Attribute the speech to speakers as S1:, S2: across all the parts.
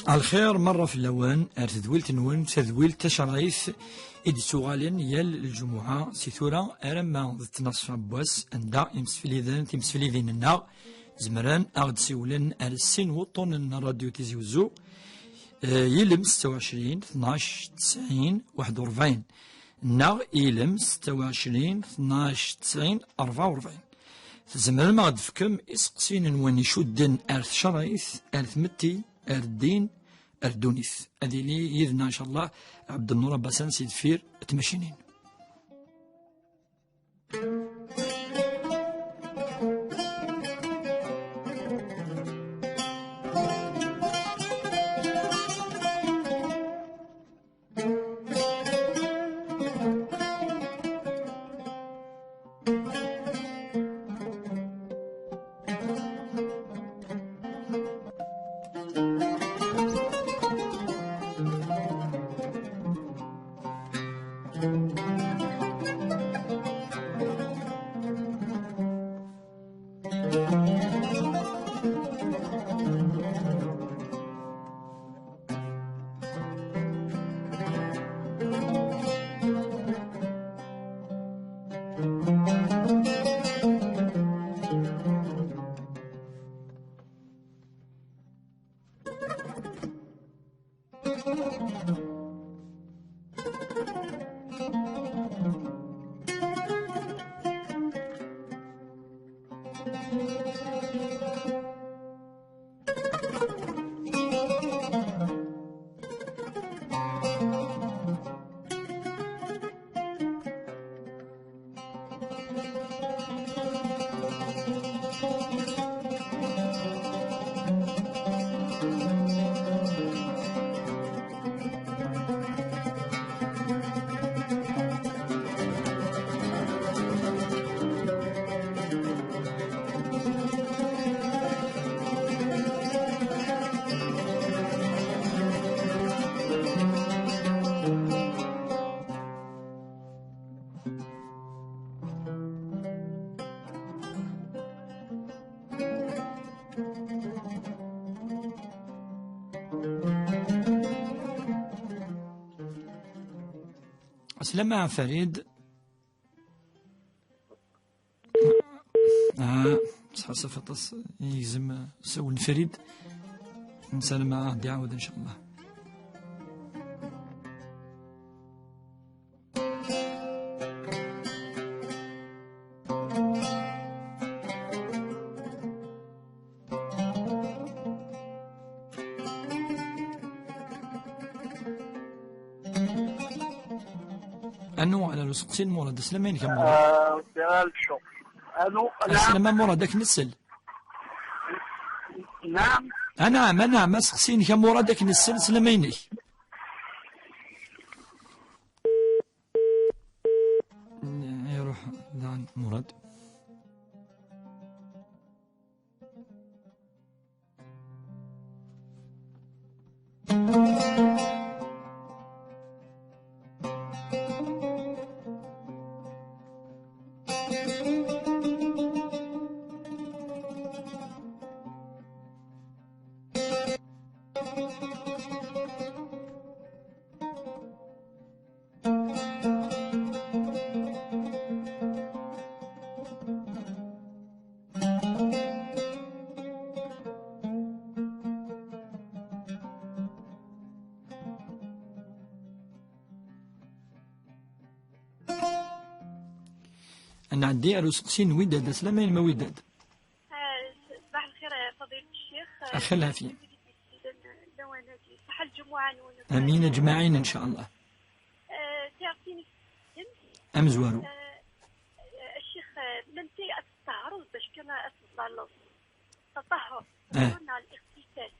S1: الخير مرة في اللوان أرتدويلت نون تذويل تشرايث إدي سوغالين يال الجمعة سيثورة أرما تنصف بواس أندا تمسفليذين النا زمران أغد سيولن أرسين وطن الراديو تيزيوزو يلم 26 12 90 41 نا يلم 26 12 90 44 تزمر ما غد فكم إسقسين نوان يشدن أرث شرايث أرث متي الدين الدونيث هذه لي يذنا ان شاء الله عبد النور باسان سيد فير تمشينين. أسلم فريد صحصف فطس يلزم سول فريد نسلم غادي يعاود إن شاء الله. أنو على السقسين مراد سلامين كم مراد؟
S2: شوف أنو
S1: سلام مرادك نسل.
S2: نعم
S1: أنا ما سقسين كم مرادك نسل سلاميني. يروح دان مراد. أنا عندي أرسقسين وداد سلامين ما وداد.
S3: صباح الخير يا فضيلة الشيخ.
S1: أخي العافية.
S3: صحة الجمعة
S1: أمين أجمعين إن شاء الله.
S3: تعطيني
S1: أمزوارو.
S3: الشيخ منتي التعرض باش كما أسمع الله التطهر قلنا الاغتسال.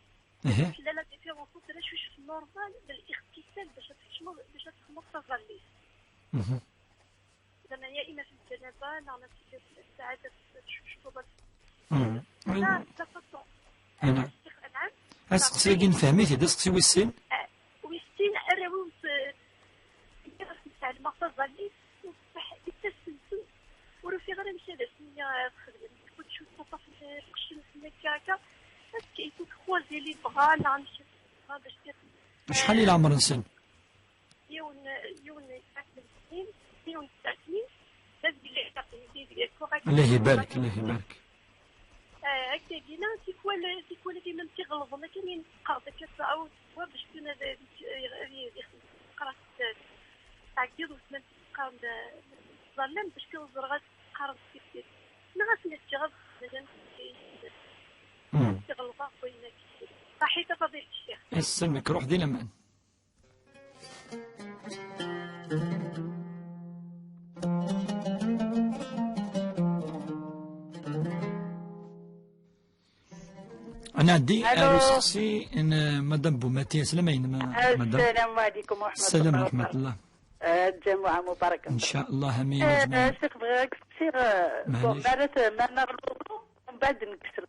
S3: لا لا ديفيرونس ترى شوش في النورمال بالاغتسال باش تخمر تظلي. زعما يا إما في الجنابة نعم في السعادة شوفوا لا تفضل.
S1: نعم. أسقسي كي نفهميتي دا سقسي ويسين؟
S3: ويسين أراوز تاع المغطى ظلي وصح يتسلسل ورفي غير مشى هذا سمية تخدم كنت شوف تطف في القشن سمية كاكا بس كيكون خوازي لي بغا نعم النورمال باش
S1: شحال الى عمر السن؟
S3: يون 9 سنين، يون 9 سنين. لازم
S1: الله يبارك الله يبارك.
S3: هكا قلنا تيكون ديما تيغلظنا كاين قرض كتعاود باش كنا قرات تعقيد وسنان تقام ظلم باش كنوزر غاد قرض كثير نغسل الجغب مثلا تغلظا خوينا كثير صحيت فضيلة الشيخ.
S1: يسلمك روح دينا معنا. أنا عندي شخصي إن مدام بوماتي سلامين
S4: السلام عليكم ورحمة الله.
S1: السلام ورحمة الله.
S4: الجمعة مباركة
S1: إن شاء الله أمين أجمعين.
S4: شيخ بغيك تصير مالت ما نغلطو ومن بعد نكسر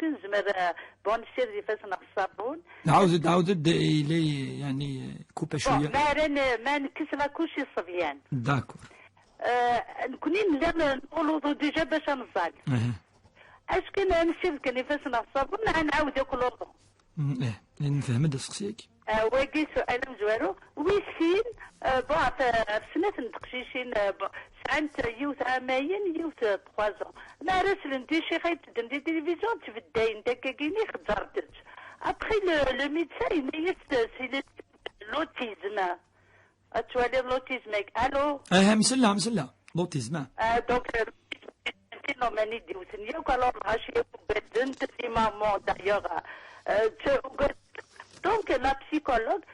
S4: كنزمر بون نسير فاسنا الصابون
S1: نعاود إلي يعني كوبا شوية
S4: ما نكسر كلشي صبيان
S1: داكور.
S4: نكوني نقولو ديجا باش نزال اش كان نسير كان فاسنا الصابون نعاود نقولو
S1: نفهم هذا سقسيك.
S4: واقي سؤال مزوارو ويسين بعض سنة نتقشيشين سعنت يوث عامين يوث 3 ans ما راسل ندي شي خايت ندي تلفزيون تبداين داكا كيني خزرتج ابخي لو ميدسان يس سي لوتيزم اتوالي لوتيزمك الو
S1: مسلا لوتيزم
S4: دونك نو ماني ديوثنيا وكالور غاشي بدنت في مامون دايوغ Donc la psychologue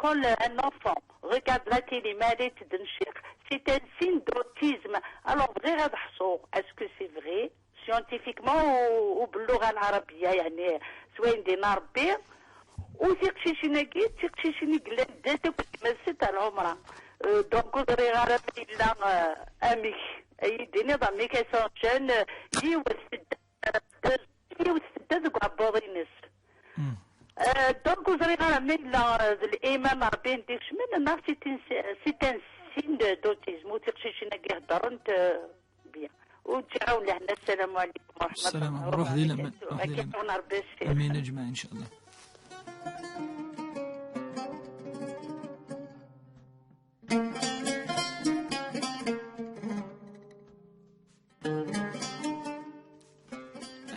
S4: quand un enfant regarde la télé c'est un signe d'autisme. Alors est-ce que c'est vrai scientifiquement ou باللغة العربية يعني سواء دينا ربي وتيقشيشيني قلت داتك مسيت العمرة دونك ودري غير إلا أميك أي ديني ضمي كيسونشان يوسدد عباضينس دونك وزريغا من الإيمان ربي ندير شمن نعرف سي ان سين دوتيزم وتيقشيشينا كيهضرنت بيان وتعاون لهنا. السلام عليكم ورحمة الله.
S1: السلام روح دينا أمين أجمعين إن شاء الله.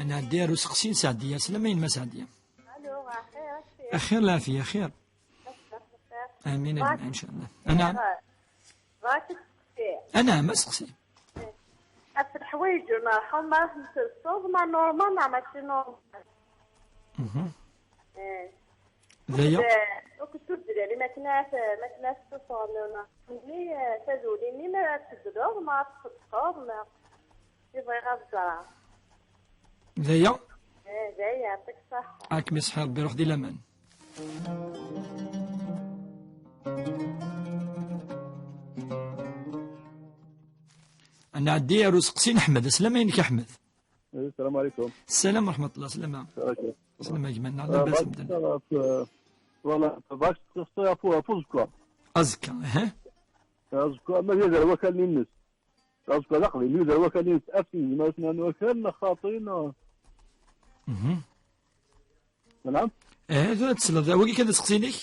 S1: أنا عندي رسقسين سعدية سلامين ما سعدية. أخير لا في خير. آمين أجمعين إن شاء الله. أنا مسقسي.
S5: في الحوايج نرحم ما نتصوب ما نورمال ما ماشي نورمال.
S1: ذيا.
S5: وكنت تدري يعني ما كناش تصورنا ملي تزوليني ما تقدر ما تخطر ما يبغي غزة.
S1: ذيا.
S5: ذيا يعطيك الصحة.
S1: راك مسحر ربي روح دي الأمان. أنا عندي رزقسين أحمد. سلامينك يا أحمد.
S6: السلام عليكم.
S1: السلام ورحمة الله. سلامة. سلامة جمعنا على باس مدن.
S6: والله باش تصير فوزكوا.
S1: أزكى
S6: أزكى ما يقدر وكان الناس. أزكى لقلي يقدر وكان الناس أفتي ما اسمه وكان خاطينا. نعم.
S1: ذو تسلا وقي كذا سقسينك.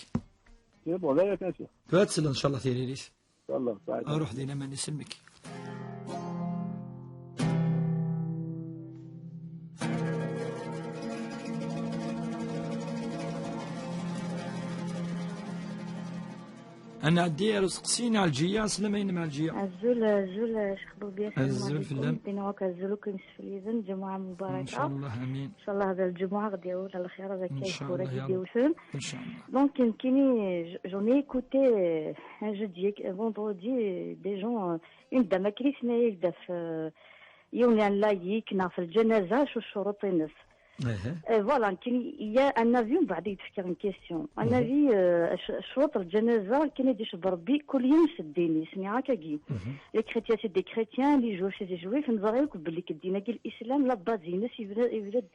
S6: يب ولا يا كاشف.
S1: ذو تسلا إن شاء الله ثيري ليش.
S6: إن شاء الله.
S1: أروح دينا ما نسلمك. أنا عندي رزقسين على الجيا. سلامين مع الجيا.
S7: الزول شخبر بيا.
S1: الزول في اللام.
S7: بينوك الزول كنس في اليزن جمعة مباركة.
S1: إن شاء الله آمين.
S7: إن شاء الله هذا الجمعة غادي يقول على خير هذا كيف ورا يديوثن.
S1: إن شاء الله.
S7: Donc كيني j'en ai écouté un jeudi vendredi des gens une dame qui سنايك داف يوم لايك في الجنازة شو الشروط الناس. فوالا كاين يا ان افي من بعد يتفكر ان كيسيون ان افي شروط الجنازه كاين يديش بربي كل يوم سديني سمي هكا كي لي كريتيان سي دي كريتيان لي جوف سي جويف نظريك بلي كدينا كي الاسلام لا بازي الناس يولد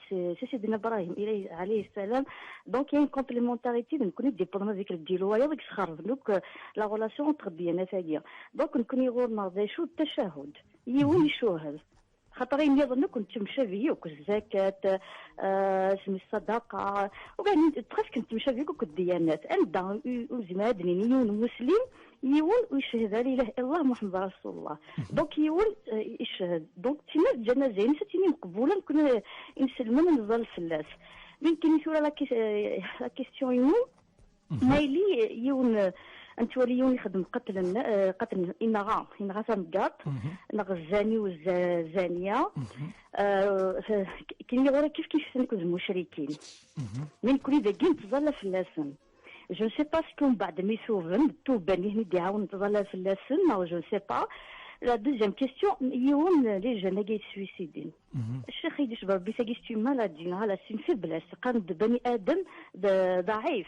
S7: سيدنا ابراهيم عليه السلام دونك كاين كومبليمونتاريتي نكون ديبوندون ذيك الديلويا ديك سخرف دوك لا غولاسيون اونتر بيان ثانيه دونك نكون يغور ناضي شو التشهد يوي يشوهل خاطر يظن كنت مشابه وك الزكاة اسم الصدقة وكان تخاف كنت مشابه وك الديانات أنت وزماد يون مسلم يون ويشهد لا إله إلا الله محمد رسول الله دونك يون يشهد دونك تما الجنازة نساتيني مقبولة كنا نسلمنا نزال الفلاس يمكن يثور لا كيستيون يون مايلي يون انت وليون يخدم قتل إنغا سامقاط نغ الزاني والزانية كاين غير كيف نكون المشركين من كل ذاكين تظل في اللسن جو نسي با سكون بعد ميسوفن توبان هني ديعاون تظل في اللسن او جو نسي با لا دوزيام كيستيون يون لي جون كاي سويسيدين الشيخ يديش بربي ساكيستي مالادي على سين فيبلاس قام بني ادم ضعيف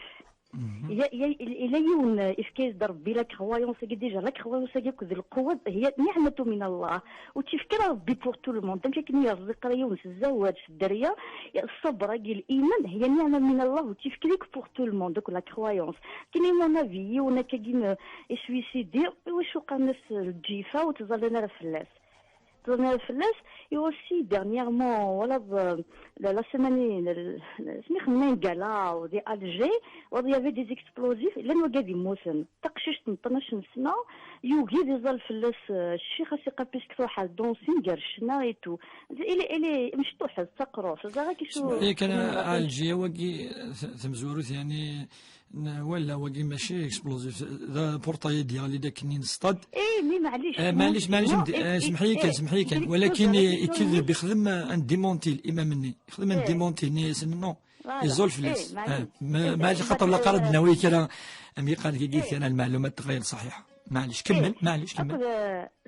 S7: إلا يون إفكاز ربي لا كرويونس ديجا لا كرويونس كذ القوة هي نعمة من الله وتفكر ربي بور تو لو موند كي يرزق يونس الزواج في الدرية الصبر الإيمان هي نعمة من الله وتفكريك بور تو لو موند لا كرويونس كاين مون افي يونا كاين سويسيدي واش وقع الناس الجيفة وتظل لنا فلاس تظل فلاس et aussi dernièrement voilà la semaine سميخنا قالا ودي الجي وil y avait des explosifs لانه قاعد يموتن تقشيش 12 سنه يوغي يظل فلاس الشيخه سيقا بيسك حال دونسين قرشنا ايتو الي مشطوح تقروش زعما كيشو
S1: كان الجي واقي تمزوروت يعني ولا واقي ماشي اكسبلوزيف ذا بورطاي ديالي داك نين صطاد
S7: مي معليش
S1: سمحي كان ولكن يكذب يخدم ان ديمونتي الامام مني يخدم ان ديمونتي نيس نو يزول فلوس ما خاطر لا قرض ناوي كرا امي قال كي انا المعلومات غير صحيحه معليش كمل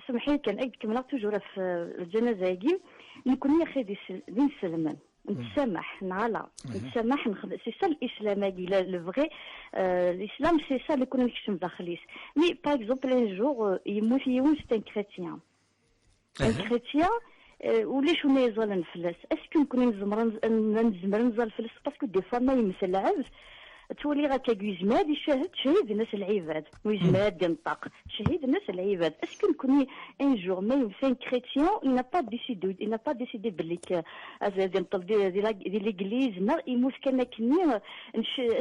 S7: سمحي كان اي كملت توجور في الجنازه يجي نكون يا خدي دين سلمان نتسامح نعلى نتسامح سي سا الاسلام هادي لو فغي الاسلام سي سا اللي كنا نكشم داخليس مي باغ اكزومبل ان جور يموت يوم سي ان كريتيان وليش هنا يزال نفلس اسكو نكون نزمر نزال فلس باسكو دي فوا ما يمثل عبد تولي غا كيزماد يشاهد شهيد الناس العباد ويزماد ينطق شهيد الناس العباد اسكو نكوني ان جور ما يمثل كريتيان il n'a pas décidé بليك ازاد نطلب دي ليغليز نا يموت كان كني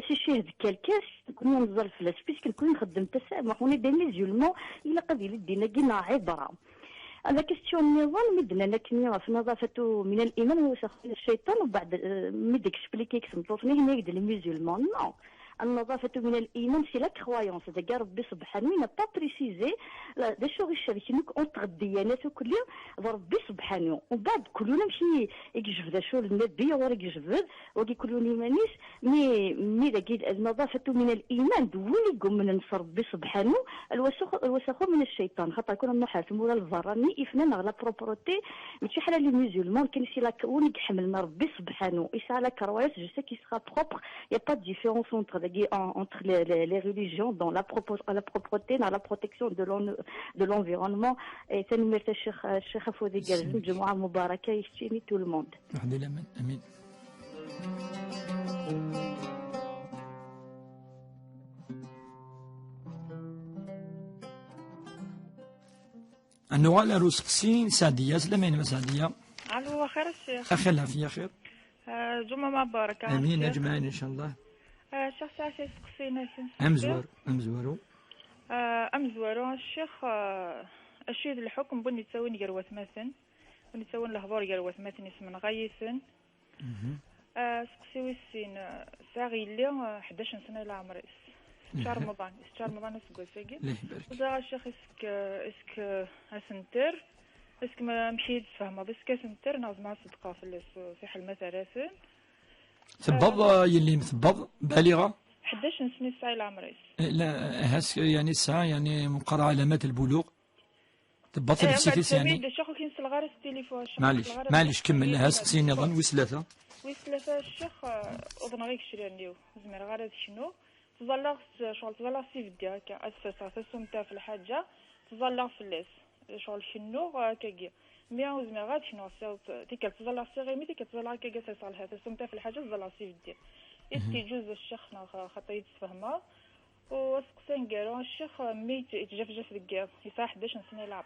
S7: سي شهد كالكاس كوني نزال فلس باسكو نكون نخدم تسامح وني دي ميزيولمون الا قد يدينا كينا عبره أنا كيستيون النظام مدنا لكن في نظافة من الإيمان وسخ الشيطان وبعد مدك سبليكي كسمطوطني هنا يقدر الميزيولمون نو النظافة من الإيمان سي لا كرويونس داك ربي سبحانه ما با بريسيزي دا شغل الشركة نوك اونتر الديانات وكل ربي سبحانه ومن بعد كلنا ماشي يجبد شو النبي ولا يجبد وكيقولوا لي مانيش مي داك النظافة من الإيمان دولي يقوم من نصر ربي سبحانه الوسخ من الشيطان خاطر كنا نحاسب ولا الفراني إفنا على بروبروتي ماشي حال لي ميزيولمون كاين سي لا ونيك حملنا ربي سبحانه إسا لا كرويس جو سي كي سرا بروبر يا با دو ديفيرونس entre les religions dans la propreté, dans la protection de l'environnement. Et ça nous met Cheikh Foudi Galzim, Jumu'ah Mubaraka, Yishtini, tout le monde.
S1: Amin. النوع على روسكسين سعدية سلامين سعدية.
S8: الو خير الشيخ.
S1: أخير العافية خير.
S8: جمعة مباركة.
S1: امين اجمعين ان شاء الله.
S8: الشيخ ساعتي سقسينا امزوارو الشيخ الشيد الحكم بني تساوين يروث مثلا بني تساوين الهضور يروث مثلا اسم غايسن سقسيوي السين ساغي اللي 11 سنة إلى عمري شهر رمضان اسكو ساقي وزا الشيخ اسك اسنتر اسك ما مشيت فاهمة بس كاسنتر ناز مع صدقة في حل مثلا
S1: ثبض يلي مثبض بالغة
S8: 11 سنة ساعة إلى عمري
S1: لا هاس يعني الساعة يعني مقرع علامات البلوغ تبطل السيكيس يعني
S8: الشيخ كاين الغار التليفون
S1: معليش كمل هاس سين نظن وثلاثة
S8: الشيخ أظن غير كشري زمير غار شنو تظلغ شغل تظلغ سي فيدي هكا أساسا تسومتا في الحاجة تظلغ في الليس شغل شنو كاكي ميا وزمير غاد شنو تيكا تظلغ سي غيمي تيكا تظلغ كاكا تسالها تسومتا في الحاجة تظلغ سي فيدي إستي جوز الشيخ خاطر يتفهمها وسقسين قالوا الشيخ ميت يتجفجف دكاب يسا 11 سنة يلعب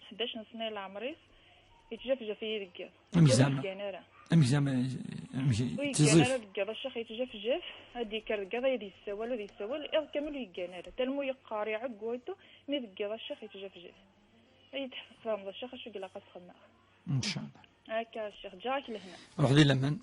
S8: 11 سنة يلعب عمريس يتجفجف يدقى
S1: زعما
S8: تزيف رقاد الشيخ يتجفجف هادي كرقاد يدي يسوال إذ كامل يقانا تلمو يقار يعق ويتو مي رقاد الشيخ يتجفجف يتحفظ الشيخ شو قلا قص خماخ
S1: ان شاء الله
S8: هكا الشيخ جاك لهنا
S1: روح لي لمن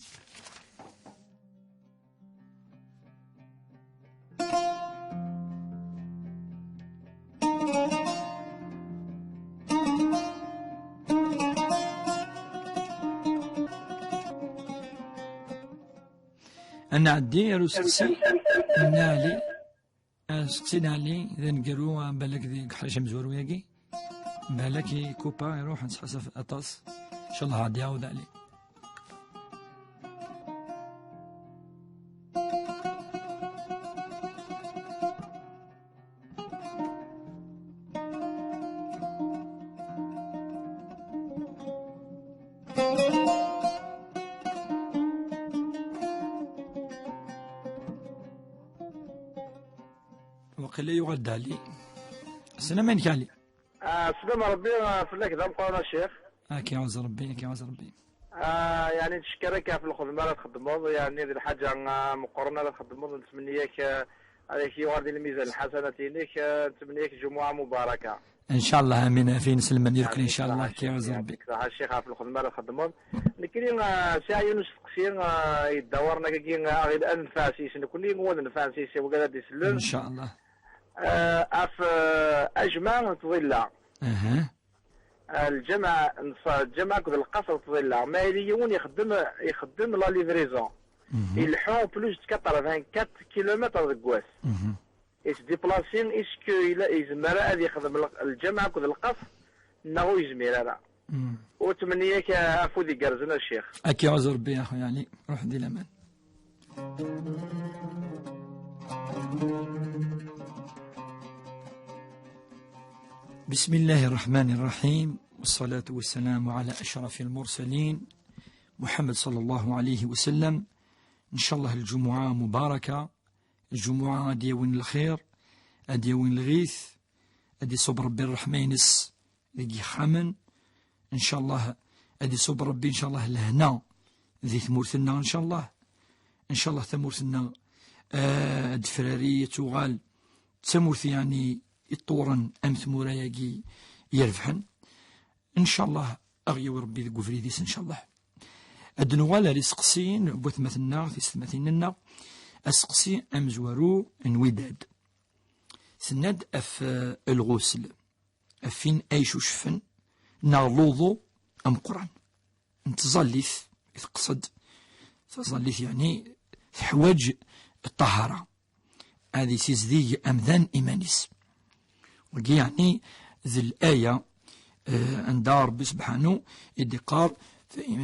S1: أنا عدي روسكسي نالي سقسي نالي إذا نقرو بالك ذي حاجة مزورو ياكي بالك كوبا يروح نسحسف أطاس إن شاء الله عاد يعاود عليه وقيل يغدى علي السلام من كالي
S2: السلام ربي فلاك ذا مقارنة الشيخ
S1: كي عاوز ربي
S2: يعني نشكرك في الخدمة اللي تخدموها يعني هذه الحاجة مقارنة اللي تخدموها نتمنيك عليك يغادي الميزان الحسنات ليك نتمنيك جمعة مباركة
S1: ان شاء الله امين في نسلم نديرك ان شاء الله كي عاوز ربي
S2: الشيخ في الخدمة اللي تخدموها لكن ساعة يونس تقصير يدورنا كي غير الانفاسيس كل هو الانفاسيس وقال يسلم
S1: ان شاء الله
S2: اف اجمع تظل الجمع كذا القصر تظل ما يليون يخدم لا ليفريزون يلحون بلوس 84 كيلومتر دكواس ايش ديبلاسين اسكو يزمر هذا يخدم الجمع كذا القصر انه يزمر هذا وتمنيك عفو ذي قرزنا الشيخ
S1: اكي عذر بي يا اخويا علي روح دي الامان بسم الله الرحمن الرحيم والصلاة والسلام على أشرف المرسلين محمد صلى الله عليه وسلم. إن شاء الله الجمعة مباركة، الجمعة ديوين الخير ديوين الغيث أدي صب ربي الرحمة ينس ذي خامن إن شاء الله أدي صب ربي إن شاء الله الهنا ذي ثمورثنا إن شاء الله ثمورثنا الدفرارية تغال تمورث يعني الطورن أم ثمورا يجي يرفحن إن شاء الله أغيو ربي ذي قفريديس إن شاء الله أدنوال ريسقسين بوثمثنا في ستمثيننا أسقسي أمزورو انوداد سند أف الغسل أفين أيشو شفن نغلوظو أم قران انتظليث يتقصد تظليث يعني حواج الطهارة هذه سيزدي أمذان إيمانيس وقي يعني ذي الآية عند ربي سبحانه يدي قال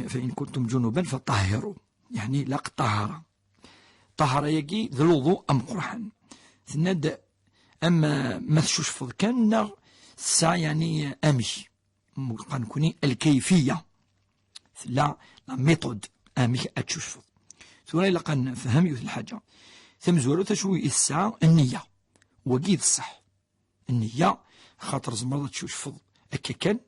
S1: فإن كنتم جنوبا فطهروا يعني لاق طهارة يجي ذي الوضوء أم قرحان سند أما ما تشوف كان سا يعني أمي قنكوني الكيفية لا ميثود أمي أتشوف ثم لقى نفهم يوث الحاجة ثم زورو تشوي الساعة النية وقيد الصح النية خاطر زمرضة تشوف أكاكن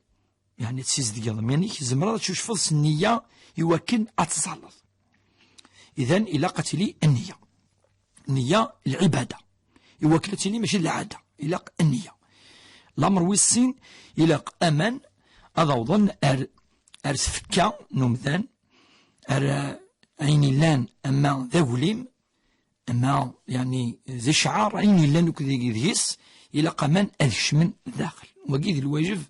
S1: يعني تسيز ديال مانيك زمرضة تشوف النية يوكن أتصلت إذن إلا قتلي النية العبادة يوكلتني ماشي العادة إلا النية الأمر ويسين إلا أمان أظن أرسفكا نمذان عيني لان أما ذا وليم أما يعني ذي شعار عيني لان وكذي ذيس إلا قمان أذشمن داخل وقيد الواجب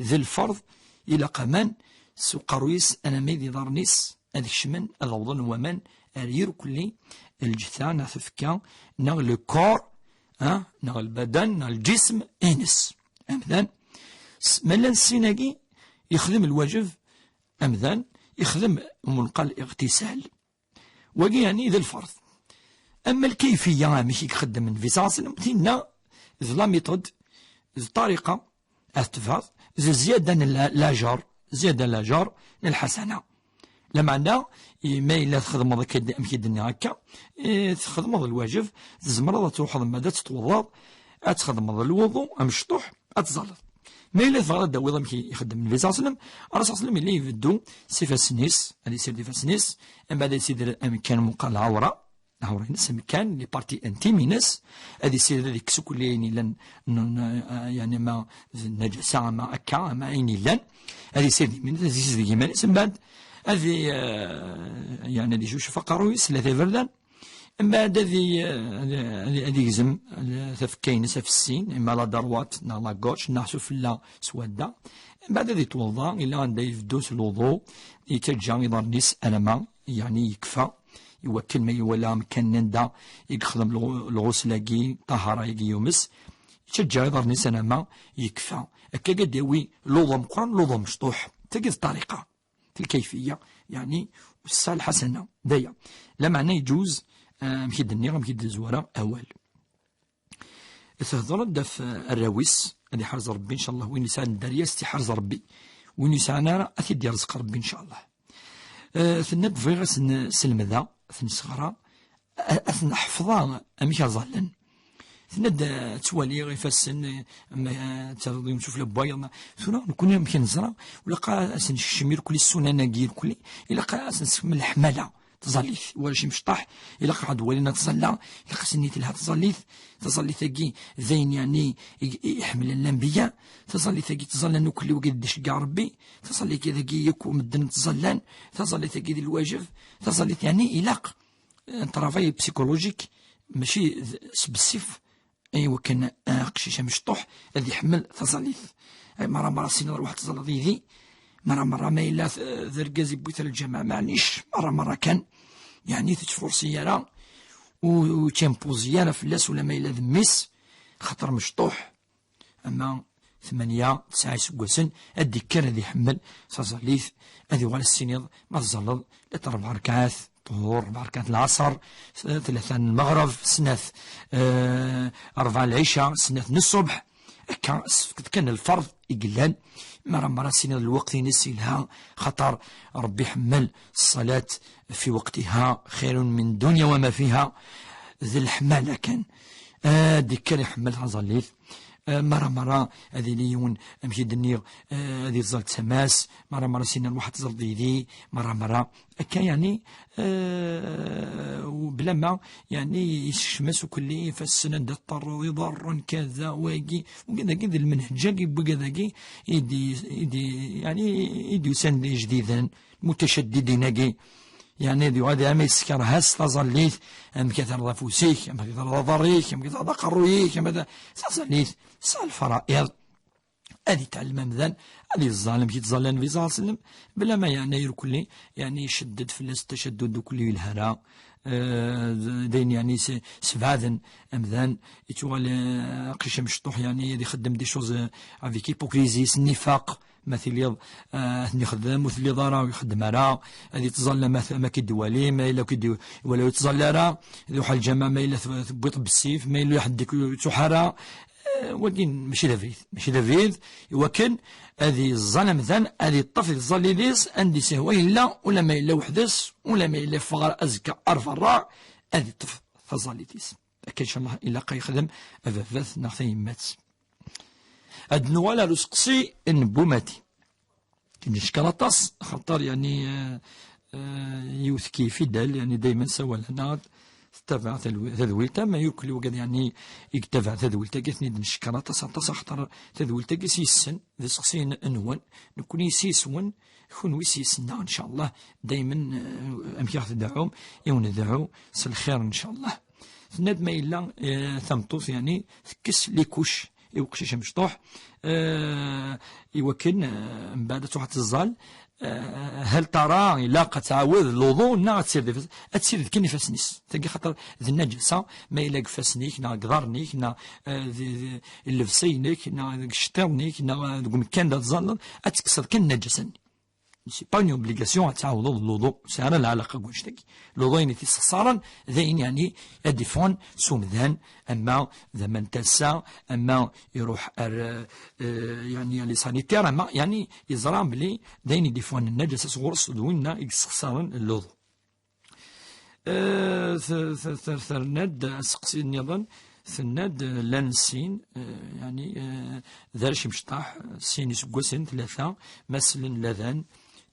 S1: ذي الفرض إلا قمان سقرويس أنا ميدي دارنيس أذشمن أظن ومن أرير كلي الجثة نثفكا نغ الكور نغ البدن نغ الجسم إنس أمذان ملان السيناقي يخدم الواجب أمذان يخدم منقل اغتسال وقي يعني ذي الفرض أما الكيفية ماشي يخدم من فيسانس تينا ذي لا ميثود ذي الطريقة أتفاض ذي زيادة لاجار للحسنة لمعنى ما إلا تخدم كيدني هكا تخدم الواجب تزمر تروح ماذا تتوضا تخدم الوضوء مشطوح أتزلط ما إلا تفرض داوي كي يخدم النبي صلى الله عليه وسلم، الرسول صلى الله عليه وسلم اللي يبدو سيفاس نيس، غادي يسير ديفاس نيس، من بعد يسير أمكان مقال العورة نس أمكان لي بارتي انتيمي نس، غادي يسير هذيك سكولين لان يعني ما النجاسة ما أكا ما عيني لان، غادي يسير ديما غادي يسير ديما نس، من بعد هذه يعني هذه جوج فقرويس ثلاثة فردان، من بعد هذه يزم تفكينس في السين، إما لا دروات نا لا غوش نا سفلا سوادا، من بعد هذه توضا إلا غادا يفدوس الوضوء يترجع يضر نيس ألما يعني يكفى يوكل ما يولى مكان نندا يخدم الغسلاكي طهارة يجي يومس يترجع يضر نيس ألما يكفى هكا قد يوي لوضا مقرن لوضا مشطوح تلقى الطريقة الكيفية يعني والسال حسنة دايا لا معنى يجوز مكيد النيغ مكيد الزوارة أول تهضر داف الراويس هذه حرز ربي إن شاء الله وين يسعى الدرياس حرز ربي وين يسعى أكيد يرزق ربي إن شاء الله. ثنا بغي غسن سلمذا ثن صغرى أثن حفظا أميك ظلن ثنا توالي غيفاسن أما تاخذ نشوف لبايض ثنا نكون يمكن نزرع ولا قا أسن الشمير كل السنة ناقير كلي إلا قا أسن من الحمالة تظليث ولا شي مشطح إلا قعد ولينا تظلى إلا قسنيت لها تظليث كي زين يعني يحمل الأنبياء تظليث كي تظلى نوكل وقدش كاع ربي تظلي كذا كي يكو مدن تظلان تظليث كي الواجب تظليث يعني إلاق طرافاي بسيكولوجيك ماشي بالسيف أيوا كان قشيشه مشطوح الذي يحمل تظليث مرة سينا واحد تظلي ذي مرة ما إلا ذرقازي بويث الجامعة معنيش مرة كان يعني تشفور سيارة وتيمبوزيارة فلاس ولا ما إلا ذميس خطر مشطوح أما 8-9 سكواسن أدي كان هذي يحمل تظليث هذي غال السنيض ما تظلل لا 4 ركعات طهور 4 ركعات العصر 3 المغرب سنة 4 العشاء سنة الصبح كان الفرض يقلان مرة سنة الوقت نسيلها خطر ربي حمل الصلاة في وقتها خير من الدنيا وما فيها ذي الحمالة كان ديك كان يحمل عزاليث مرة هذه ليون أمشي دنيغ هذه تزال تماس مرة سنة الواحد تزال ذي مرة كان يعني وبلا ما يعني يشمس وكلي فالسنة اضطر يضر كذا واقي وكذا كذا المنهجة وكذا كي يدي يعني يدي سن جديدا متشددين يعني ذي هذا ما يسكر هاس تظليث أم كثر ضفوسيك أم كثر ضريك أم كثر ضقرويك أم هذا تظليث سال فرائض هذه تعلم مذن هذه الظالم كي تظلم النبي صلى الله عليه وسلم بلا ما يعني يركلي يعني يشدد في التشدد كله الهراء دين يعني سبعاذن أمذان يتوال قشة مشطوح يعني يخدم دي شوز افيك هيبوكريزيس النفاق مثل يض نخدم مثل ضرا ويخدم راه هذه تظل ما كيدوالي ما الا كيدو ولا يتظل راه يروح الجامع ما الا ثبط بالسيف ما الا يحدك تحرى ولكن ماشي دافيد ولكن هذه الظلم ذن هذه الطفل الظلي ليس عندي سهوه الا ولا ما الا وحدس ولا ما الا فغر ازكى ارفع الراء هذه الطفل فظليتيس كاين شاء الله الا يخدم افافاث ناخذ مات هاد نوالا رسقسي النبوماتي كنشكلاطاس خاطر يعني يوث كيفي دال يعني دايما سوا هنا تتبع تذويلتا ما يوكل وقد يعني يتبع تذويلتا قثني نشكلاطاس عطاس خاطر تذويلتا قس يسن ذي سقسي نوان نكون يسيسون يكون ويسيسنا ان شاء الله دايما امكي تدعوم يون ندعو الخير ان شاء الله ند ما الا ثمطوث يعني تكس ليكوش يوقش مشطوح يوكن من بعد تروح تزال هل ترى إلا قد تعاود الوضوء نا تسير كي نفاسنيس تلقى خاطر ذي النجسة ما إلا قفاسنيك نا قدرنيك نا اللبسينيك نا شطرنيك نا مكان دا تزال أتكسر كي النجسة سي با اون اوبليغاسيون تعاود الوضوء سهرا العلاقة قولشتك الوضوء يعني تستخسارا ذين يعني يدفون سومذان اما زمن تسا اما يروح يعني لي سانيتير اما يعني يزرع بلي ذين يدفون النجاسة صغور صدوينا يستخسارا الوضوء ثرند سقسي النظام ثناد لان السين يعني ذارش مشطاح سين يسقوسن 3 مثلا لذان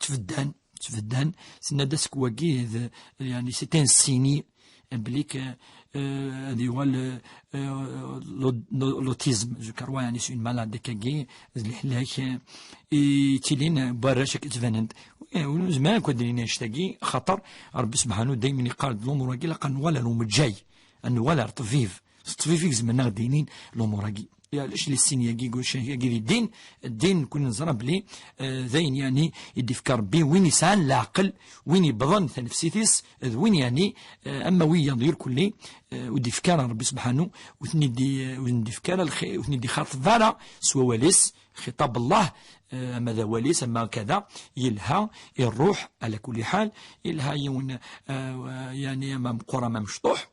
S1: تفدان ثناد سكواكي يعني سيتين سيني بليك هذه هو لوتيزم جو كروا يعني سون مالاد كاكي الحلاك تيلين براشك تفننت زمان كودرينا نشتاقي خاطر ربي سبحانه دايما يقال الامور راكي لقى ولا لوم جاي ان ولا طفيف زمان غاديين الامور راكي علاش لي السين ياكي كلشي ياكي الدين كنا نزرى بلي زين يعني يدي فكر بي وين يسعى العقل وين يبضن نفسيتيس وين يعني اما وين يدير كلي ودي فكر ربي سبحانه وثني فكر الخير وثني خاطب فارا سوا واليس خطاب الله اما ذا واليس اما كذا يلها الروح على كل حال يلها يون يعني امام قرى ما مشطوح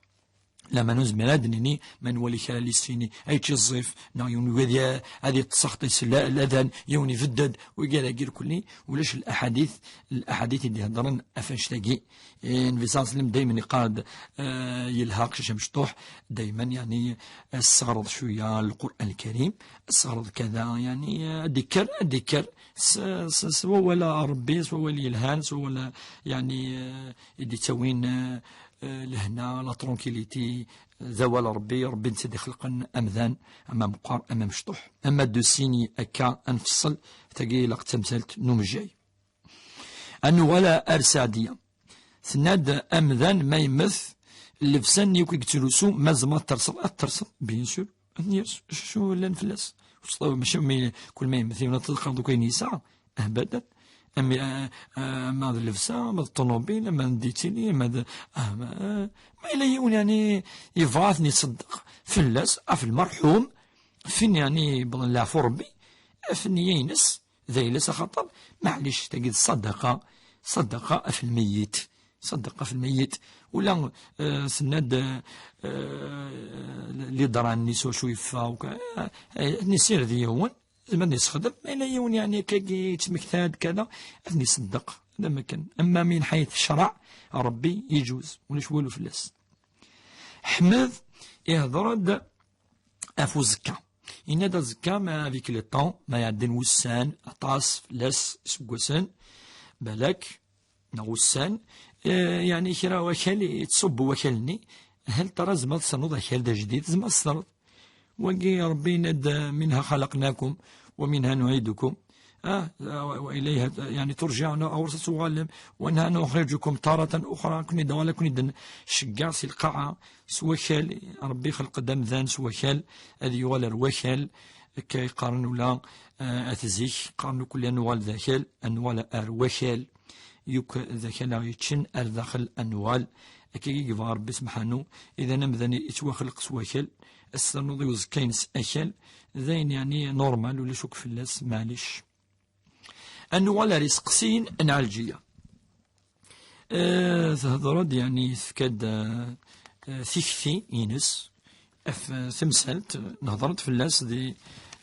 S1: لما نزمر أدنني من ولي خلال السيني أي الصيف نعيون وذي هذه التسخط الأذان يوني فدد وقال أجير كلي ولاش الأحاديث اللي هضرن أفنشتاقي النبي صلى الله عليه وسلم دايما يقاد يلهاق شمشطوح دايما يعني استغرض شوية القرآن الكريم استغرض كذا يعني أذكر سواء ولا ربي سواء ولا يلهان سواء ولا يعني يدي تسوين لهنا لا ترونكيليتي زوال ربي نسيدي خلقا أمذان أما مقار أما مشطوح أما دو سيني أكا أنفصل تاقي لق تمثلت نوم الجاي أنو ولا أرسادية ثناد أمذان ما يمث اللي في سن يوكي قتلوسو مازما ترصل بيان سور شو لان فلاس ماشي كل ما يمثل ولا تلقى دوكا نساء أبدا أما هذا اللبسة ما الطوموبيل ما نديتيني ما إلا يون يعني يفاثني يصدق فلاس في المرحوم فين يعني العفو ربي فين يينس ذيلس خاطر معليش تجد صدقة في الميت ولا سند اللي دران نسو شو يفا نسير ذيون زمان يستخدم إلا يون يعني كي يتمكتاد كذا أثني صدق هذا ما كان أما من حيث الشرع ربي يجوز ولاش والو فلاس حمد يهضر أفو زكا إن هذا زكا ما فيك لي طون ما يعدن وسان أطاس فلاس سكوسان بالك وسان يعني كرا وكال تصب وكالني هل ترى زمان تصنض وكال دا جديد زمان تصنض وقي ربي ند منها خلقناكم ومنها نعيدكم وإليها يعني ترجعون أو تسوالم وأنها نخرجكم تارة أخرى كوني دوالا كوني دن شقع سي القاعة سوكال ربي خلق دم ذان سوكال هذه ولا الوكال كي قارن ولا أتزيك قارنوا كل أنوال ذاكال أنوال أروكال يوك ذاكال يتشن أرداخل أنوال كي يقفى ربي سبحانه إذا نمذني يتوخلق سوكال السنوضي وزكاينس أكل ذين يعني نورمال ولا شوك في الناس معليش أنو ولا رزقسين نعالجية تهضرد يعني فكاد ثيكثي إنس ثمسلت نهضرت في الناس دي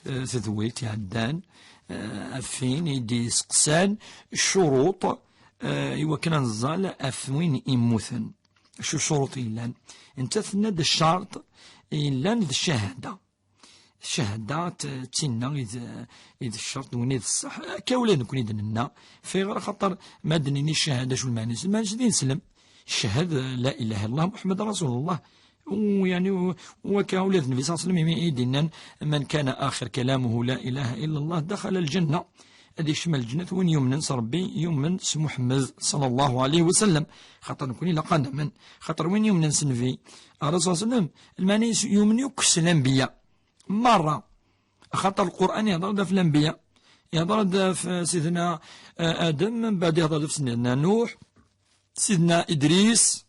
S1: تذويت عدان أفين يدي سقسان الشروط إوا كان نزال أفوين إموثن شو شروط إلان انت ثناد الشرط إلا الشهادة تينا إذا الشرط ونيد الصح كاولا نكون إذن في غير خطر ما دنيني الشهادة شو المعنى دين نسلم الشهادة لا إله إلا الله محمد رسول الله ويعني وكاولا النبي صلى الله عليه وسلم يدينا من كان آخر كلامه لا إله إلا الله دخل الجنة هذه شمال الجنة وين يمن ربي يمن سي محمد صلى الله عليه وسلم خاطر نكوني لقد من خاطر وين يمن سنفي الرسول صلى الله عليه وسلم المعني يمن يكس الأنبياء مرة خاطر القرآن يهضر في الأنبياء يهضر في سيدنا آدم من بعد يهضر في سيدنا نوح سيدنا إدريس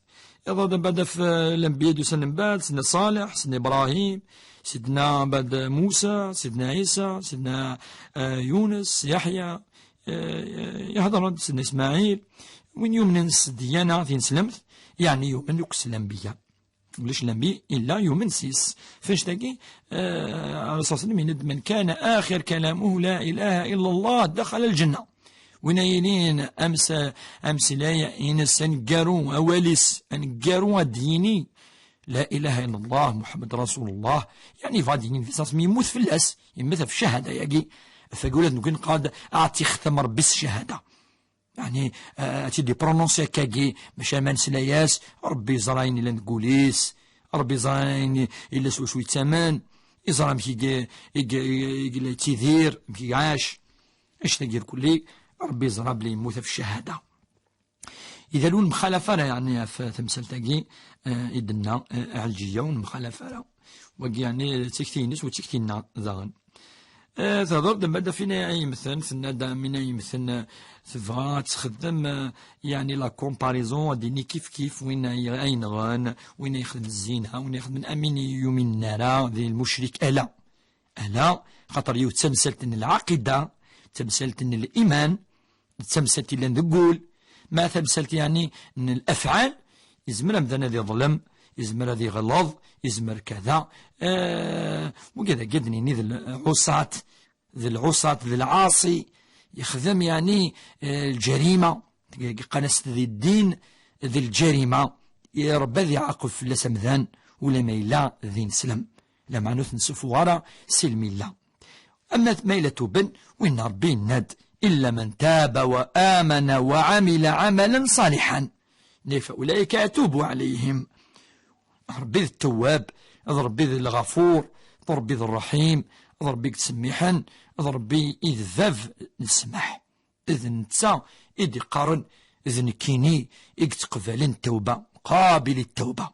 S1: يهضر بعد في الأنبياء دو سنة بعد سيدنا صالح سيدنا إبراهيم سيدنا بعد موسى سيدنا عيسى سيدنا يونس يحيى يهضر سيدنا إسماعيل وين يؤمن الديانة فين سلمت يعني يؤمن يكس الأنبياء وليش الأنبياء إلا يؤمن سيس فاش تاقي الرسول صلى الله عليه وسلم من كان آخر كلامه لا إله إلا الله دخل الجنة وين يلين أمس لايا إن سنقارو أواليس أنقارو الديني لا إله إلا الله محمد رسول الله، يعني فادين في ساس يموت في الأس يموت في الشهادة ياكي، فقولت نكون قاد أعطي ختمر بس شهادة، يعني تيدي برونونسي كاكي باش ما نسلاياس، ربي زراين إلا نقوليس، ربي زراين إلا شوي ثمن، يزرا مكي تيذير مكي عاش، اش تقدر كلي ربي زرا بلي يموت في الشهادة. إذا لون مخالفة يعني في تمثال تاقي إدنا علجية ونمخالفة وقي يعني تكتينس وتكتينا ذاغن تهضر دابا فينا يمثل فينا دامنا يمثل تبغى تخدم يعني لا كومباريزون ديني كيف وين ينغن وين يخدم الزينة وين يخدم أمين يوم النار ذي المشرك ألا خاطر يو تمثلت العقيدة، تمثلت الإيمان، تمثلت اللي نقول ما تمثلت يعني ان الافعال يزمر مثلا ذي ظلم، يزمر ذي غلظ، يزمر كذا وكذا قدني ذي العصاة ذي العاصي يخدم يعني الجريمة قناست ذي الدين ذي الجريمة يا رب ذي عقل في اللسمذان ولا ميلا ذي نسلم لا معنو تنسف ورا سلمي الله. أما ميلة بن وإن ربي الند إلا من تاب وآمن وعمل عملا صالحا فأولئك أتوب عليهم. ربي التواب، ربي الغفور، ربي الرحيم، ربي تسميحا، ربي إذ ذاف نسمح إذ نتسا إذ قارن إذ نكيني إذ تقبل التوبة قابل التوبة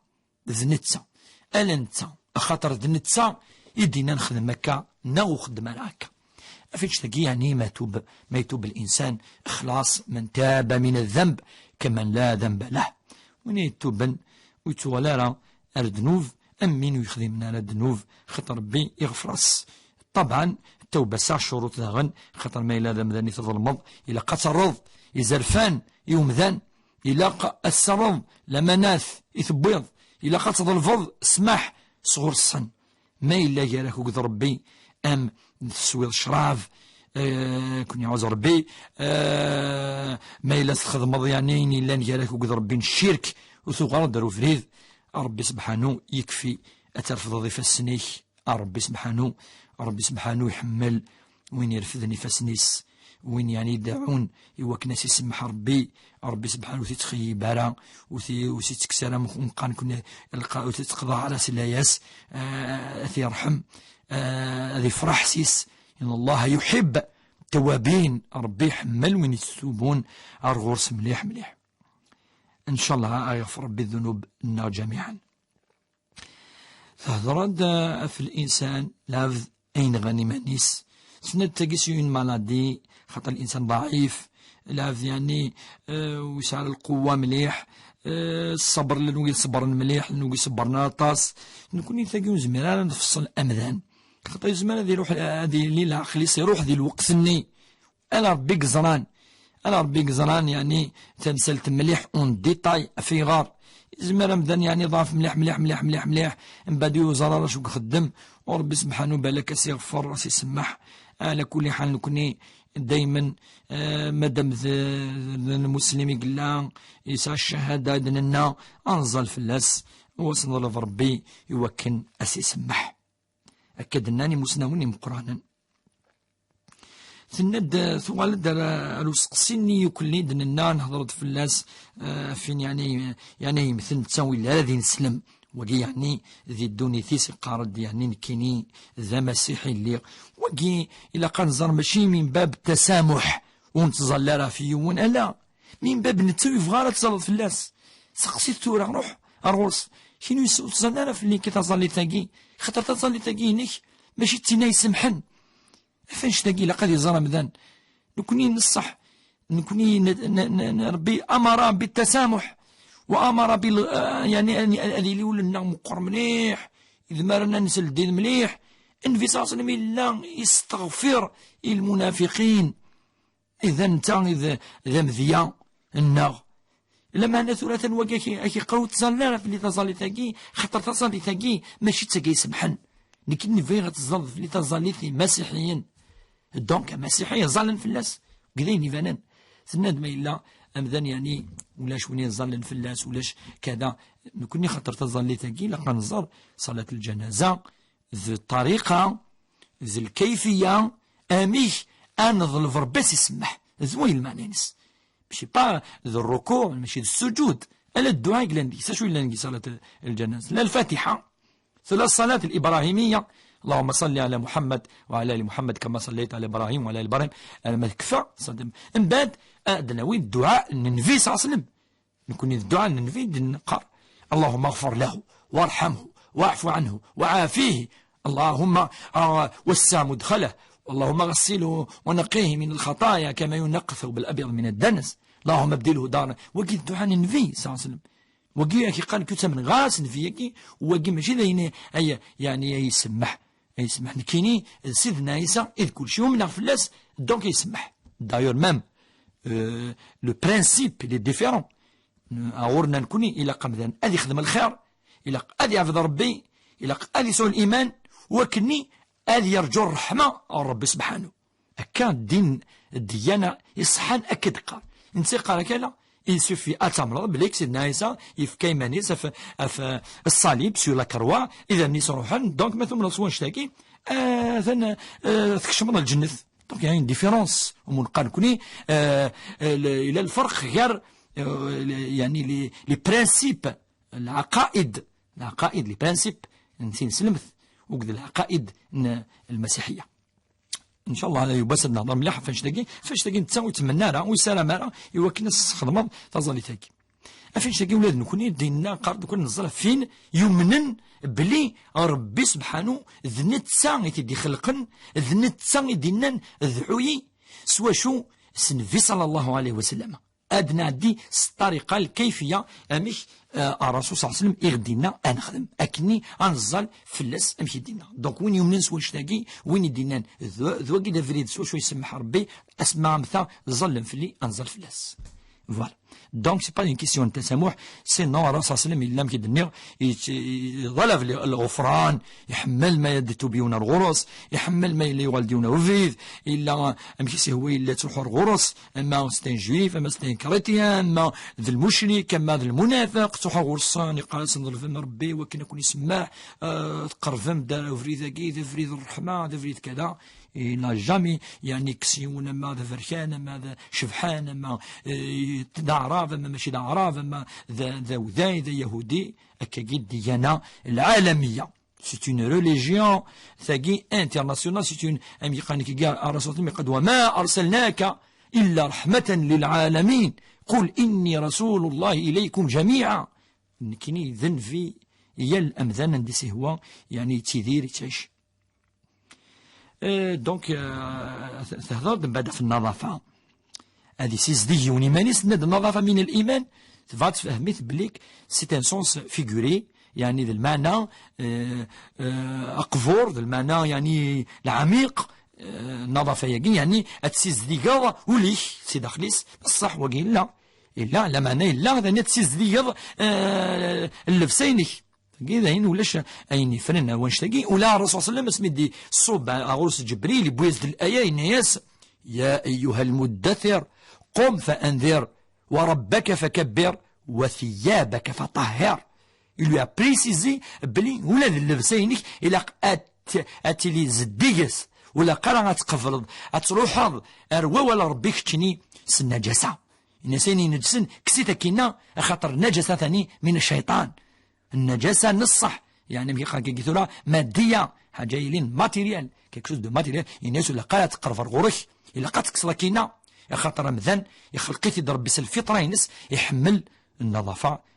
S1: إذ نتسا ألا نتسا خاطر إذ نتسا يدينا نخدم هكا نو خدم هكا أفيش تقي يعني ما يتوب الإنسان إخلاص من تاب من الذنب كمن لا ذنب له وين يتوبن ويتولى الذنوب أمين ويخدمنا الذنوب خاطر ربي يغفرس. طبعا التوبة ساع شروط ذاغن خاطر ما إلا ذنب ذاني تظلمض إلا قترض يزرفان يومذان إلا السرض لمناث يثبيض إلا قتض الفض اسمح صغر الصن ما إلا جارك وقد ربي أم تسويض شراف كون يعوز ربي ما إلا تخدم يعني إلا نجارك وقد ربي الشرك وثغر دارو فريد ربي سبحانه يكفي أترفض ضيف السنيك ربي سبحانه يحمل وين يرفضني فسنيس وين يعني يدعون يوكناس يسمح ربي سبحانه تتخيي بارا وتتكسر مقان كنا وتتقضى على سلاياس أثي رحم هذه فرح سيس إن الله يحب التوابين ربي يحمل وين يتوبون أرغورس مليح إن شاء الله يغفر ربي الذنوب لنا جميعا. فهضرد في الإنسان لافذ أين غني مانيس سنة تقيسيون مالادي خاطر الإنسان ضعيف لافذ يعني ويسعى القوة مليح الصبر لنو يصبر مليح لنو يصبرنا طاس نكون يتلاقيون زميران نفصل أمذان خاطر يزمان هذه يروح هذه الليلة خليص يروح ذي الوقت الني أنا ربي قزران يعني تمثلت مليح اون ديتاي في غار زمر مدن يعني ضاف مليح من بعد يوزر شو خدم وربي سبحانه بالك سيغفر راسي سمح. على كل حال نكوني دايما مادام المسلم يقول يسعى الشهاده دننا انزل في اللاس وصل ربي يوكن اسي سمح اكدناني مسنوني مقرانا تند ثوالد الوسقسيني يكلني دننا نهضرت في اللاس فين يعني مثل تساوي الذي نسلم وقي يعني ذي الدوني ثيس قارد يعني نكيني ذا مسيحي اللي وقي إلا قنزر ماشي من باب التسامح ونتظلر في يوم ألا من باب نتسوي فغارة تصلت في اللاس سقسيت تورا روح أرغوص شنو يتظلر في اللي كي تظلي تاقي خاطر تظلي تاقي نك ماشي تينا يسمحن فاش تاقي لقد يزرى مذان نكوني نصح نكوني ربي أمر بالتسامح وأمر بال يعني هذه اللي ولنا مقر مليح إذا ما رانا نسل الدين مليح النبي صلى الله عليه وسلم إلا يستغفر المنافقين إذا أنت إذا مذيا النار لما أنا ثلاثا وكي قرو تصلي في اللي تصلي ثاقي خاطر تصلي ثاقي ماشي تاقي سمحن لكن في غتظل في اللي تصلي في مسيحيين دونك مسيحي ظلن في الناس قذيني فنان سند ما إلا أمذن يعني ولاش وني ظلن في الناس ولاش كذا نكوني خاطر تظل تاكي لا نزار صلاة الجنازة ذي الطريقة ذي الكيفية أميش أنظل ربي يسمح زوين المعنى نس ماشي با ذي الركوع ماشي ذي السجود ألا الدعاء قلندي ساشو قلندي صلاة الجنازة لا الفاتحة ثلاث الصلاة الإبراهيمية اللهم صل على محمد وعلى ال محمد كما صليت على إبراهيم وعلى ال إبراهيم ما كفى صدم من بعد أدناوي الدعاء ننفي صلم نكون الدعاء ننفي نقر اللهم اغفر له وارحمه واعف عنه وعافيه اللهم وسع مدخله اللهم غسله ونقيه من الخطايا كما ينقى الثوب الأبيض من الدنس اللهم ابدله دارا وقي الدعاء ننفي صلى الله عليه وسلم وقي قال كنت من غاس نفيكي وقي ماشي ذا يعني يسمح كيني سيدنا عيسى إذ كل شيء من فلاس دونك يسمح دايور مام لو برانسيب لي ديفيرون أورنا نكوني إلى قمذان أدي خدم الخير إلى أدي عبد ربي إلى أدي سوء الإيمان وكني أدي يرجو الرحمة ربي سبحانه أكان الدين الديانة يصحان أكد قال انت قال كلا يسوفي أتمرض بليك سيدنا عيسى يفكي مانيس في الصليب سو لا كروا إذا نيس روحان دونك مثل من الصوان شتاكي ثن تكشمض الجنة دونك يعني ديفيرونس ومنقال كوني إلى الفرق غير يعني لي برانسيب العقائد لي برانسيب نسين سلمث وقد العقائد المسيحية ان شاء الله يبسط نهضر مليح فاش تاكي نتساوي تمنى راه ويسالم راه يوكلنا خدمه تظل تاكي فاش تاكي ولاد نكوني دينا قرض كون نزل فين يمنن بلي ربي سبحانه ذنت ساعه يدي خلقن ذنت ساعه يدينا ذعوي سوا شو سنفي صلى الله عليه وسلم أدنى دي الطريقة الكيفية أمش الرسول صلى الله عليه وسلم يغدينا أنخدم أكني أنزل فلس أمشي دينا دونك وين يمنن سوا شتاكي وين يدينا ذو كي دافريد سوا شو يسمح ربي أسمع مثا ظلم فلي أنزل فلس فوالا دونك سي با اون كيسيون تسامح سي نو الرسول صلى الله عليه وسلم إلا كيدنيغ يظلف الغفران يحمل ما يدتو بيونا الغرس يحمل ما اللي يغالديونا وفيذ إلا أمشي سي هو إلا تروح الغرس أما ستين جويف أما ستين كريتيان أما ذا المشرك أما ذا المنافق تروح غرسان يقال سنظلف من ربي وكنا يكون يسمع تقرفم دار فريد كي ذا فريد الرحمة ذا فريد كذا إلا جامي يعني كسيون أما ذا فرحان أما ذا شبحان أما ذا عراف أما ماشي ذا عراف أما ذا وذاي ذا يهودي أكاكيد ديانة العالمية c'est une religion ثاقي internationale c'est une أمي قانك قال الرسول قد وما أرسلناك إلا رحمة للعالمين قل إني رسول الله إليكم جميعا كني ذن في يل أمذان ندسي هو يعني تيذير تعيش دونك تهضر بعد في النظافة هذه سيزدي ونيمانيس ند النظافة من الإيمان تفات فهمت بليك سي ان سونس فيغوري يعني ذا المعنى أقفور ذا المعنى يعني العميق النظافة يعني أتسيزدي قاضة وليش سي داخليس الصح وقيل لا لا معنى لا ذا نتسيزدي قاضة اللبسيني كذا هين ولاش أين فرن وانشتاقي ولا الرسول صلى الله عليه وسلم اسمي صوب غرس جبريل بويزد الآية الناس يا أيها المدثر قم فأنذر وربك فكبر وثيابك فطهر il lui a précisé بلي ولا اللبسينك إلا أتلي زديس ولا قرا تقفرض أتروح أروا ولا ربيك تشني سنجسة النسيني نجسن كسيتا كينا خاطر نجسة ثاني من الشيطان النجاسة نصح يعني كيقولوا مادية حاجة يلين ماتيريال كيكشوز دو ماتيريال الناس اللي قالت تقرفر غورش إلا قالت تكسر كينا خاطر مذن يخلقيت يضرب بس الفطرة ينس يحمل النظافة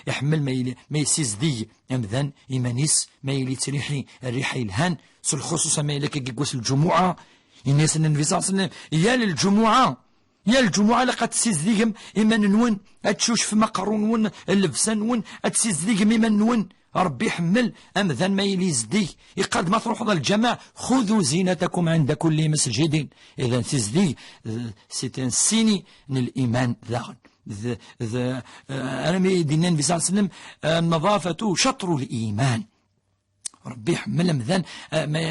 S1: يحمل ما يسيزدي مذن يمانيس ما يلي تريحي الريحة الهان خصوصا ما يلي كيقوس الجمعة الناس النبي صلى الله عليه وسلم يا الجمعة لقد تسيزديهم إما نون أتشوش في مقرون ون اللبسان ون أتسيزديهم إما نون ربي يحمل أمذن ما يليزدي يقاد ما تروحوا ذا الجماعة خذوا زينتكم عند كل مسجد إذا تسيزدي سيتان سيني من الإيمان ذاغن أنا دينا النبي صلى الله عليه وسلم النظافة شطر الإيمان ربي يحمل مذان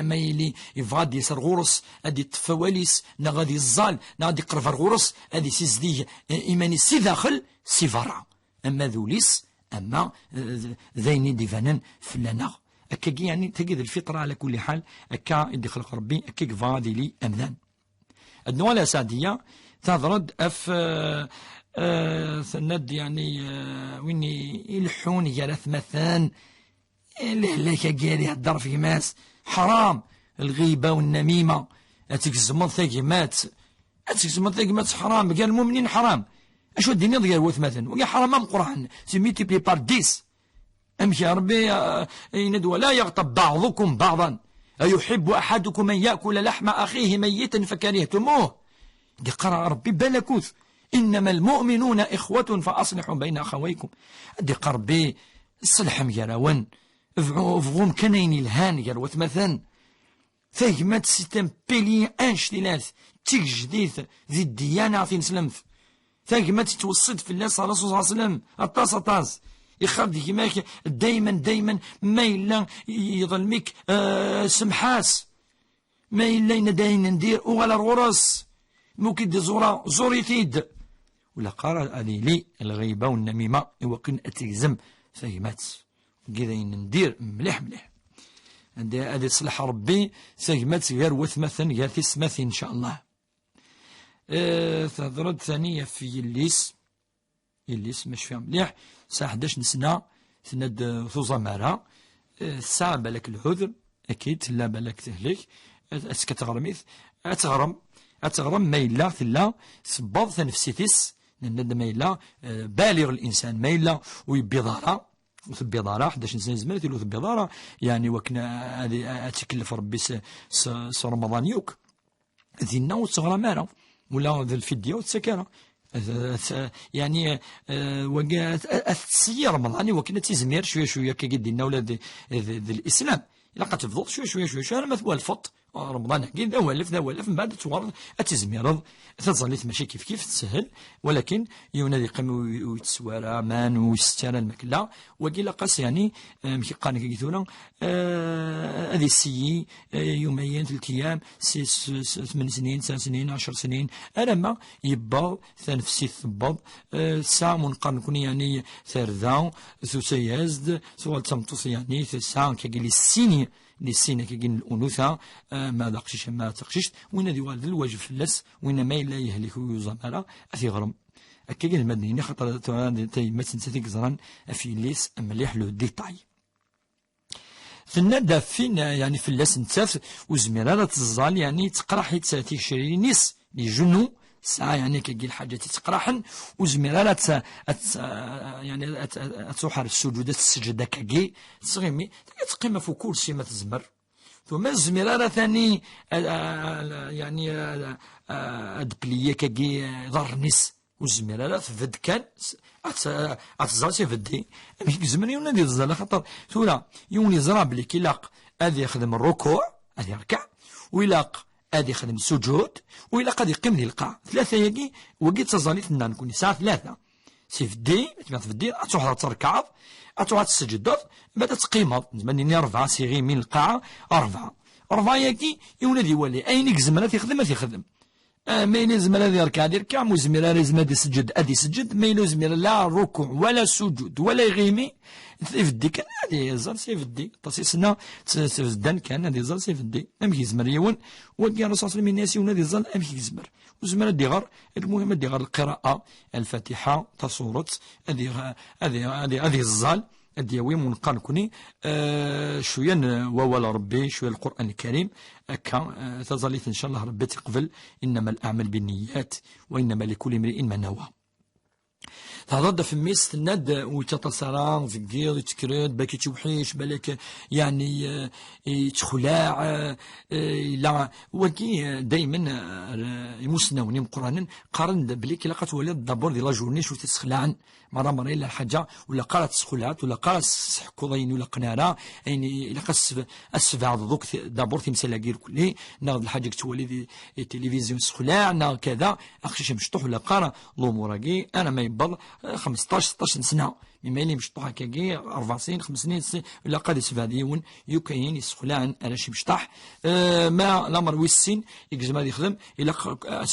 S1: ما يلي يفغاد يسر غورس ادي تفواليس نا غادي الزال نا غادي يقرف الغورس ادي سيزديه ايماني سي داخل سي فرع اما ذوليس اما ذين ديفانن فلانا هكاكي يعني تجد الفطره على كل حال هكا يدي خلق ربي هكاك فادي لي امذان. النوع الاساديه تضرد سند يعني وين يلحون يالث مثلا لهلاك كاع يهدر في ماس حرام الغيبه والنميمه اتكزمض ثقمات حرام قال المؤمنين حرام اشو الدنيا ديال وث مثلا ويا حرام من القران سميتي بلي بار 10 امشي يا ربي يندوى لا يغتب بعضكم بعضا ايحب احدكم ان ياكل لحم اخيه ميتا فكرهتموه دي قرأ ربي بلكوث انما المؤمنون اخوه فاصلحوا بين اخويكم دي قربي الصلح ميراون فغوم كانين الهان يروت مثلا ثاجمات سيتم بيلي انشتيلاث تيك جديد ذي الديانة في نسلمث ثاجمات توصد في الله صلى الله عليه وسلم أطاس يخرج كيماك دايما ما إلا يظلمك سمحاس ما إلا ينداين ندير وغلا الغرس ممكن دي زوريتيد ولا قال هذه لي الغيبة والنميمة وكن أتيزم ثاجمات كذا ندير مليح هذا صلح ربي ثاجمات غير وث مثلا غير في سماث إن شاء الله. تهضرد ثانية في يليس مش فيها مليح الساعة 11 نسنا تند ثوزا مارا الساعة بالك العذر أكيد لا بالك تهلك أتكتغرميث أتغرم ما إلا ثلا سباض ثنفسيتيس ند ما إلا بالغ الإنسان ما إلا ويبيضارا وثبيضارا 11 سنة زمان ثلو ثبيضارا يعني وكنا هذه أتكلف ربي س رمضان يوك ذينا وتغرى مارا ولا ذا الفدية والسكارة يعني وقات السير رمضان وكنا تيزمير شوية كيدينا ولا ذي الإسلام إلا قد تفضل شوية أنا مثوى الفط رمضان حكي ذا والف من بعد توارد أتزميرض تظليت ماشي كيف تسهل ولكن يونادي قام ويتسوارا مان ويستارا المكلا وقيل قاس يعني مكي قانك كيثونا هذه السيي يومين 3 أيام 8 سنين 9 سنين 10 سنين أنا ما يباض ثنفسي ثباض ساعة منقارن كوني يعني ثرذا ثو سيازد سوال تمطوس يعني ساعة كيقول السيني للسينة كيجين الأنوثة ما دقشيش ما تقشيش وين ذي والد الواجب فلس وين ما إلا يهلك ويزمرا أثي غرم كيجين المدنيين خاطر تاي ما تنسى زران في ليس مليح لو ديتاي ثنا دافين يعني فلس نتاف وزميرا تزال يعني تقرا حيت ساتي شرينيس لجنو ساعة يعني كيجي الحاجة تقراحن وزميرا يعني تروح على السجود السجدة كاكي تصغيمي تقيم في كل شيء ما تزمر ثم الزميرا ثاني يعني ادبليه كاكي ضرنيس وزميرا تفد كان اتزاسي فدي ماشي زمن يونادي الزلا خاطر ثولا يوني زرا بلي كيلاق هذا يخدم الركوع هذا يركع ويلاق هذا يخدم السجود وإلا قد يقيم ذي القاع 3 ياكي وقيت تزاليت لنا نكون ساعة 3 سيفدي تبعث فدي أتروح تركعض أتروح تسجد بعد تقيمض زمانيني 4 سيغي من القاعة 4 ياكي يولي يولي أين يكزمنا يخدم ما يلزم لا يركع يركع مزمر لازم يسجد يسجد ما يلزم لا ركوع ولا سجود ولا يغيمي يفدي كان هذه يزال سيفدي تصيصنا تفزدان كان هذه يزال سيفدي ام يزمر يون ودي الرسول صلى الله عليه وسلم الناس يزال ام يزمر وزمر ديغر المهم ديغر القراءة الفاتحة تصورة هذه الزال الدياوي منقال كوني شوية ووال ربي شوية القرآن الكريم أكا تظليت إن شاء الله ربي تقبل إنما الأعمال بالنيات وإنما لكل امرئ ما نوى تهضر في الميس الند وتتصرا زكير يتكرد باكي توحيش بالك يعني يتخلاع لا وكي دائما يمسنوني قرانا قارن بلي كي لقات ولاد الدبور ديال لا جورني شو تسخلاعن مرة إلا الحاجة ولا قالت سخلات ولا قالت سحكوضين ولا قنارة يعني إلا قاس السبع ضوك دابور تمثال كير كلي ناخذ الحاجة تولي التلفزيون سخلاع نا كذا أخشيش مشطوح ولا قارة لوموراكي أنا ما يبض 15 16 سنه مما يلي مشطوح هكاكي 4 سنين 5 سنين 6 سنين ولا قد يسفاديون يوكاين يسخلان على شي مشطح ما الامر ويسين يجزم هذا يخدم الا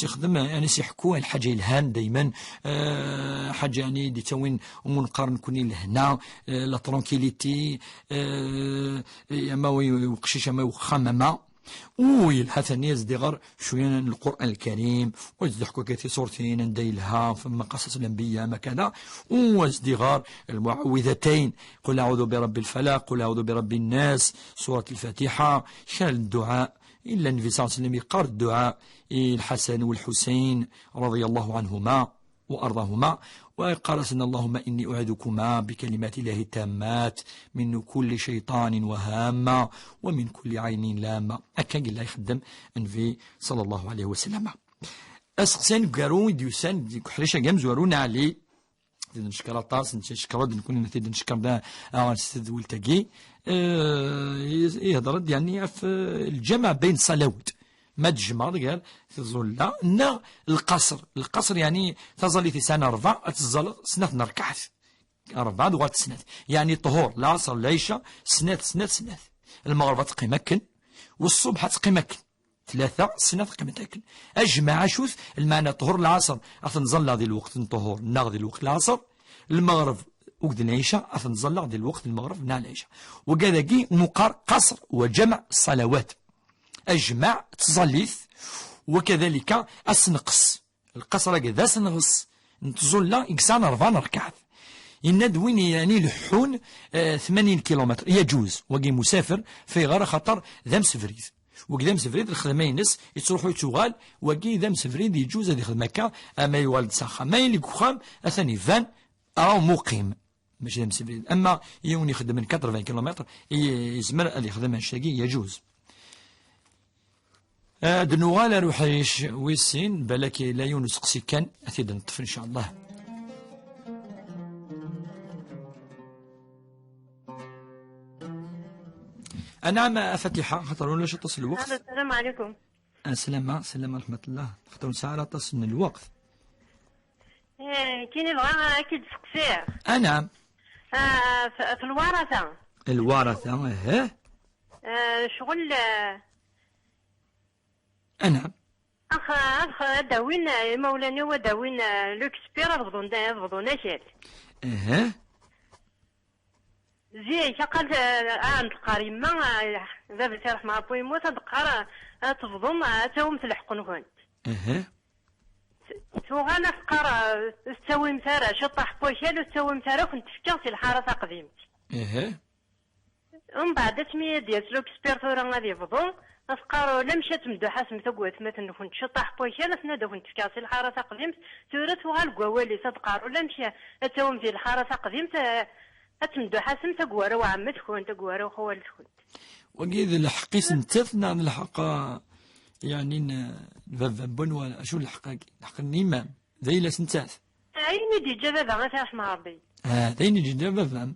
S1: يخدم يعني سيحكوا الحاجه الهان دائما حاجه يعني دي توين منقارن كوني لهنا لا ترونكيليتي ما وقشيش ما وخممه ويلحثني يزدغر شوية القرآن الكريم ويزدحكوا كثير صورتين نديلها ثم قصص الأنبياء ما كذا وازدغار المعوذتين قل أعوذ برب الفلق قل أعوذ برب الناس سورة الفاتحة شان الدعاء إلا النبي صلى الله عليه وسلم يقرأ الدعاء الحسن والحسين رضي الله عنهما وأرضاهما وقال سن اللهم إني أعيذكما بكلمات الله التامات من كل شيطان وهامة ومن كل عين لامة أكاك الله يخدم النبي صلى الله عليه وسلم أسقسان قارون ديوسان حريشة قام زوارونا علي نشكر طاس نشكر نكون نشكر دا استاذ ولتاكي يهضر يعني في الجمع بين صلوات ما تجمع قال تظل لا القصر يعني تظل في سنة 4 تظل سنة نركعت 4 دوغات سنة يعني الطهور العصر العشاء سنة المغرب تقي مكن والصبح تقي مكن 3 سنة تقي مكن أجمع شوف المعنى طهور العصر أتنظل هذه الوقت الطهور ناغذي الوقت العصر المغرب وقت العشاء أتنظل هذه الوقت المغرب نا العشاء وكذا كي مقار قصر وجمع الصلوات أجمع تصليث وكذلك أسنقص القصر كذا سنغص نتظل إكسان 4 ركعات يندوين يعني لحون 80 كيلومتر يجوز وكي مسافر في غير خطر ذا مسفريد وكذا مسفريد الخدمة ينس يتروحوا يتوغال وكي ذا مسفريد يجوز هذه خدمة أما يوالد ساخا ما يلي كوخام أثاني فان أو مقيم ماشي ذا مسفريد أما يوني يخدم من 80 كيلومتر يزمر اللي يخدم الشاقي يجوز دنوغال روحيش ويسين بالك لا يونس قسي كان أثيد نطفل إن شاء الله. نعم فتيحة خاطر ولا تصل الوقت.
S5: السلام عليكم.
S1: السلام ورحمة الله خاطر ساعة تصل الوقت.
S5: كاين يبغى أكيد سقسيه.
S1: نعم.
S5: في الورثة.
S1: الورثة
S5: شغل.
S1: نعم.
S5: أخ داوين مولانا وداوين لوكسبير بغضون شال. زي شقال عند قريمة ذا بتاع رحمة ربي يموت تقرا تفضم تاوم تلحقون كنت. توغانا فقرا تساوي مثارا شطح بوشال وتساوي مثارا كنت فكا في الحارة قديمتي. ومن بعد تمية ديال لوكسبير ثورا غادي يفضون أفقارو لا مشات مدوحة سمثوكوات مثلا كنت شطح بوشال أثنادا كنت فكاسي الحارة قديمت ثورة توغال قوالي تقارو لا مشا أتاوم في الحارة قديمت أتمدوحة سمثوكوارا وعمتكون تقوارا وخوالتكون
S1: وكيد الحقي سنتثنا الحق يعني بن ولا شو الحق الإمام ذي لا سنتاث
S5: عيني دي جبابا غاتاح مع ربي
S1: ذيني دي جبابا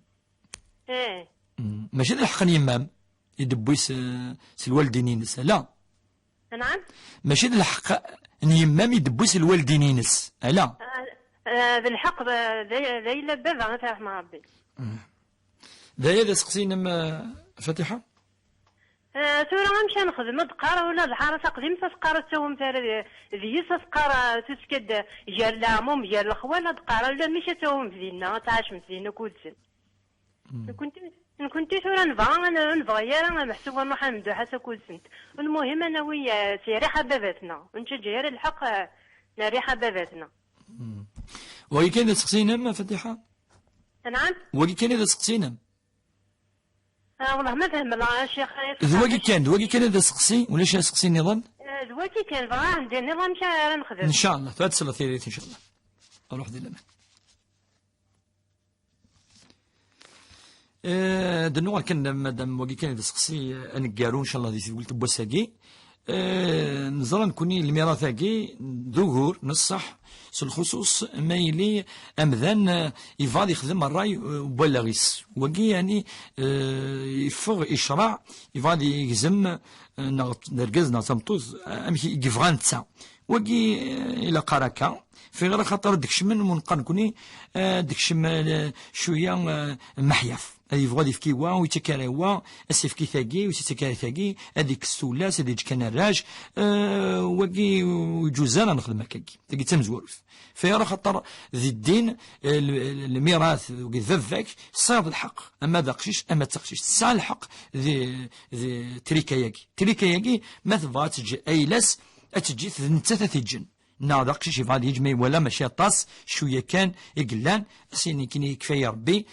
S1: ماشي الحق الإمام يدبويس الوالدينينس لا
S5: نعم
S1: ماشي الحق يمام يدبويس الوالدينينس لا
S5: بالحق ذي لا بابا غاتاح مع ربي
S1: ذا سقسينا فاتحة
S5: ثورة غنمشي نخدم دقارة ولا الحارة تقديم تسقارة تسوم تارا ذي تسقارة تسكد جار العموم جار الخوالة دقارة ولا ماشي تسوم فينا تعاش مزينا كلسن كنت ثورة نبغى يا راه محسوبة نروح نمدو حتى كلسنت المهم أنا ويا ريحة باباتنا ونشجع غير الحق ريحة باباتنا
S1: وهي كاين تسقسينا ما فاتحة
S5: نعم
S1: وهي كاين تسقسينا
S5: والله ما فهم لا شيخ
S1: دواكي كان هذا سقسي ولا شي سقسي النظام
S5: دواكي كان بغا عندي النظام شا نخدم
S1: ان شاء الله تتصل ثيريت ان شاء الله اروح دير لنا دنوع كان مادام واكي كان هذا سقسي انكارو ان شاء الله دي قلت بوساكي نزرا نكوني الميراثاكي ظهور نصح الخصوص ما يلي امذان يفاد يخدم الراي وبلاغيس وكي يعني يفغ يشرع يفغادي يجزم نرجزنا تمطوز امشي يفغان تسع وكي الى قراكا في غير خاطر داكشي من كوني داكشي شويه محيف يبغى يفكي وا ويتكاري وا اسيفكي ثاقي ويتكاري ثاقي هذيك السولاس هذيك كان الراج وكي جوزانا نخدم هكاكي تاقي تمزوروث فيرى خاطر ذي الدين الميراث وكي ذفاك صاد الحق اما ذا قشيش اما تقشيش تسع الحق ذي تريكاياكي ما تبغى تجي ايلاس اتجي نتا تتجن ناض قشيش يبغى يجمي ولا ماشي طاس شويه كان يقلان سيني كني كفايه ربي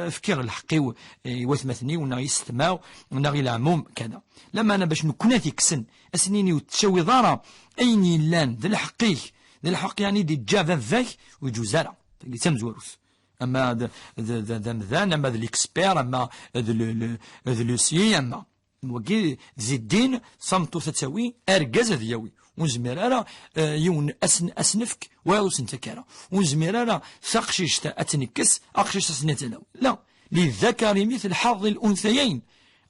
S1: فكير الحقي يوثمثني ونا يستماو ونا غير العموم كذا لما انا باش نكون تيكسن اسنيني وتشوي ضاره ايني لان ذا الحقي ذا الحق يعني دي جافا فاك وجوزاره تمزوروث اما ذا مذان اما ذا الاكسبير اما ذا لوسي اما وكي ذي الدين صمتو تساوي ارجاز دياوي ونزمير انا يون اسنفك ويلو سنتكارا ونزمير انا ثقشيش اتنكس اقشيش سنتنا لا للذكر مثل حظ الانثيين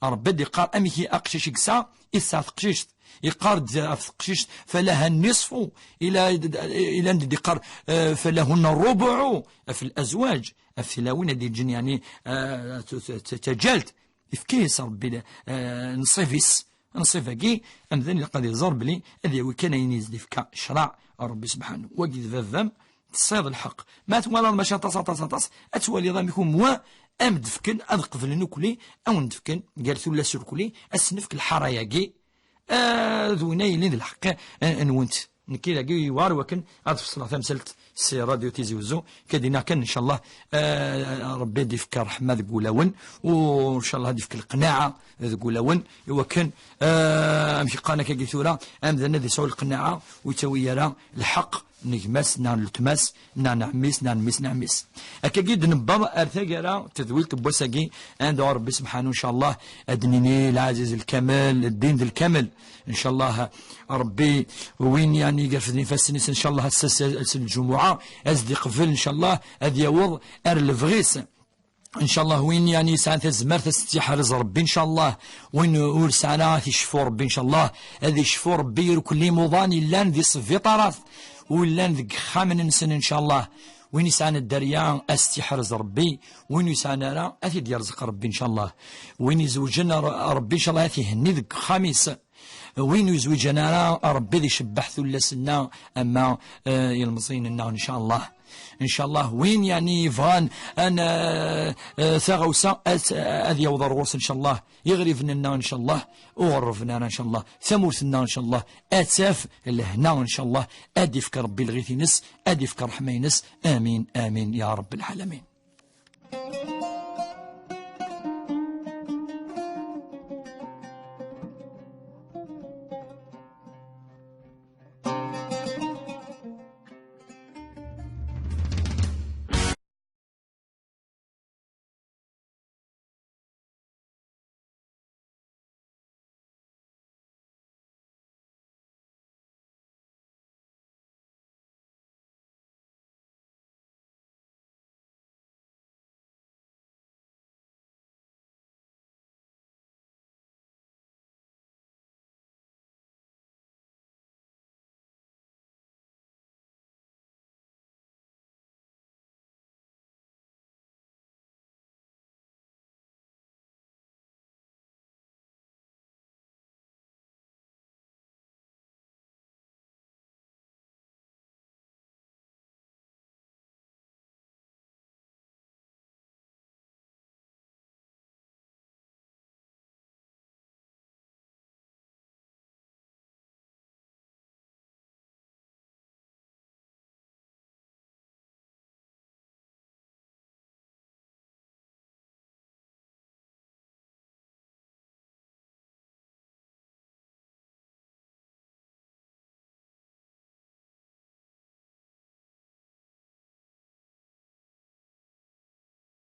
S1: ربي دي قار امي اقشيش كسا اسا ثقشيش يقار ثقشيش فلها النصف الى دي قار فلهن الربع في الازواج في لاوين دي الجن يعني تجالت يفكيس ربي نصيفيس نصيفاكي امذن اللي قد يزرب لي هذا وكان ينزل فكا شرع ربي سبحانه وكي ذم تصيد الحق ما تولى ماشي طاس اتولي ضام يكون موا ام دفكن اذقف لنوكلي او ندفكن قال ثلا سركلي اسنفك الحراياكي ذويني لين الحق انونت نكي لاقي وار وكن هاد في الصلاه تمثلت سي راديو تيزي وزو كدينا كان ان شاء الله ربي يديفك رحمه ذكولاون وان شاء الله يديفك القناعه ذكولاون وكان امشي قانا كي ثوره امذن ذي سوى القناعه ويتوي يرى الحق نجمس نالتمس نعمس اكيد نبا ارثاقرا تذويل بوساقي عند ربي سبحانه ان شاء الله ادنيني العزيز الكمال الدين ذي الكمل ان شاء الله ربي وين يعني قرفني فاسنيس ان شاء الله السلسل الجمعه ازدي قفل ان شاء الله هذا يوض ارلفغيس ان شاء الله وين يعني ساعه الزمر تستحرز ربي ان شاء الله وين نقول ساعه يشفو ربي ان شاء الله هذه يشفو ربي كل مضاني لان ذي صفيطارات ولا ذك خامن نسن ان شاء الله وين يسعنا الدريان استحرز ربي وين يسعنا راه اثي يرزق ربي ان شاء الله وين يزوجنا ربي ان شاء الله اثي هني ذك خامس وين يزوجنا ربي ذي شبح ثلثنا اما يلمصين لنا ان شاء الله ان شاء الله وين يعني فان انا ثغوسا اذ يوضر روس ان شاء الله يغرفنا ان شاء الله وغرفنا ان شاء الله ثمورثنا ان شاء الله اتاف لهنا ان شاء الله ادفك ربي الغيث نس ادفك رحمينس امين امين يا رب العالمين.